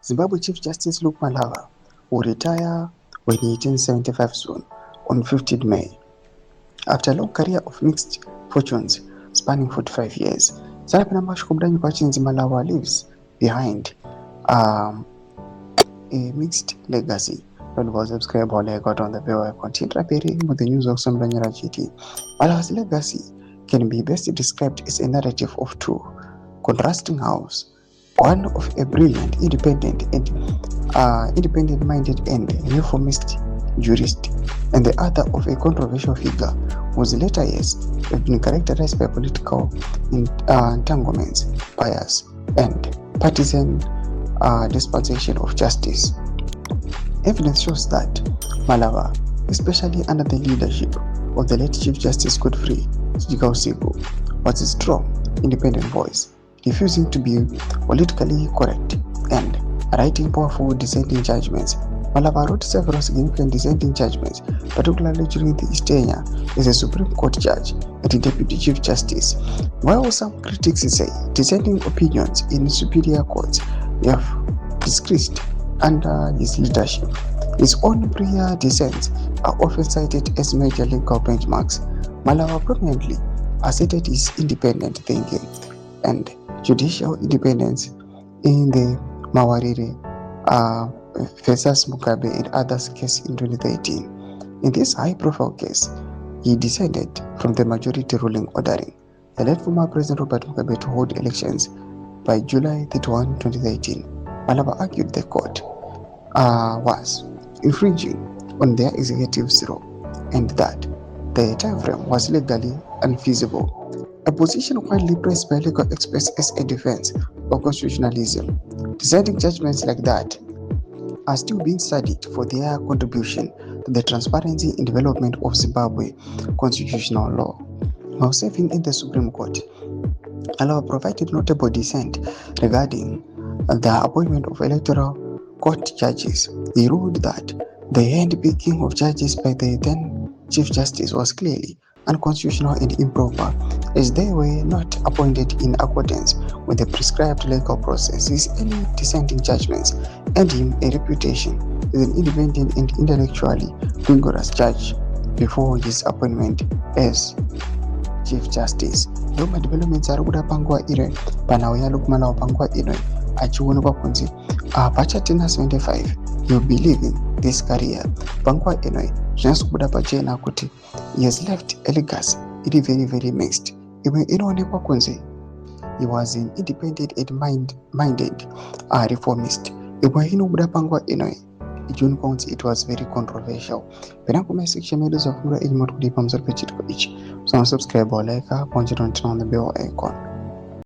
Zimbabwe Chief Justice Luke Malaba will retire when he turns 75 soon on 15th May. After a long career of mixed fortunes spanning 45 years, Malaba leaves behind a mixed legacy. Don't forget to subscribe or like on the bell icon. Continue with the news of Samdanyara GT. Malaba's legacy can be best described as a narrative of two contrasting halves. One of a brilliant, independent-minded and reformist jurist, and the other of a controversial figure whose later years have been characterized by political entanglements, bias, and partisan dispensation of justice. Evidence shows that Malaba, especially under the leadership of the late Chief Justice Godfrey Chigausigo, was a strong, independent voice, refusing to be politically correct and writing powerful dissenting judgments. Malaba wrote several significant dissenting judgments, particularly during his tenure as a Supreme Court judge and a Deputy Chief Justice. While some critics say dissenting opinions in superior courts have decreased under his leadership, his own prior dissents are often cited as major legal benchmarks. Malaba prominently asserted his independent thinking and judicial independence in the Mawarire versus Mugabe and others case in 2013. In this high-profile case, he dissented from the majority ruling ordering the late former President Robert Mugabe to hold elections by July 31, 2013. Malaba argued the court was infringing on their executive's role and that the timeframe was legally unfeasible, a position widely praised by legal experts as a defense of constitutionalism. Dissenting judgments like that are still being studied for their contribution to the transparency and development of Zimbabwe constitutional law. While serving in the Supreme Court, Malaba provided notable dissent regarding the appointment of electoral court judges. He ruled that the handpicking of judges by the then Chief Justice was clearly unconstitutional and improper, as they were not appointed in accordance with the prescribed legal process. His early dissenting judgments earned him a reputation as an independent and intellectually rigorous judge before his appointment as Chief Justice. Loma developments are kuda panguva ino panhau Luke Malaba panguva ino achionekwa kunzi pachatena 75 you'll be leaving this career. Panguva ino zvinozobuda pachena kuti he has left a legacy iri very mixed. Imwe inoonekwa kunzi he was an independent and minded reformist. Imwe inobuda panguva ino ichionekwa kunzi it was very controversial. Pena kumasection medu zvafunga iri moti kuti pamusoro pechitiko ichi, subscribe or like, turn on the bell icon.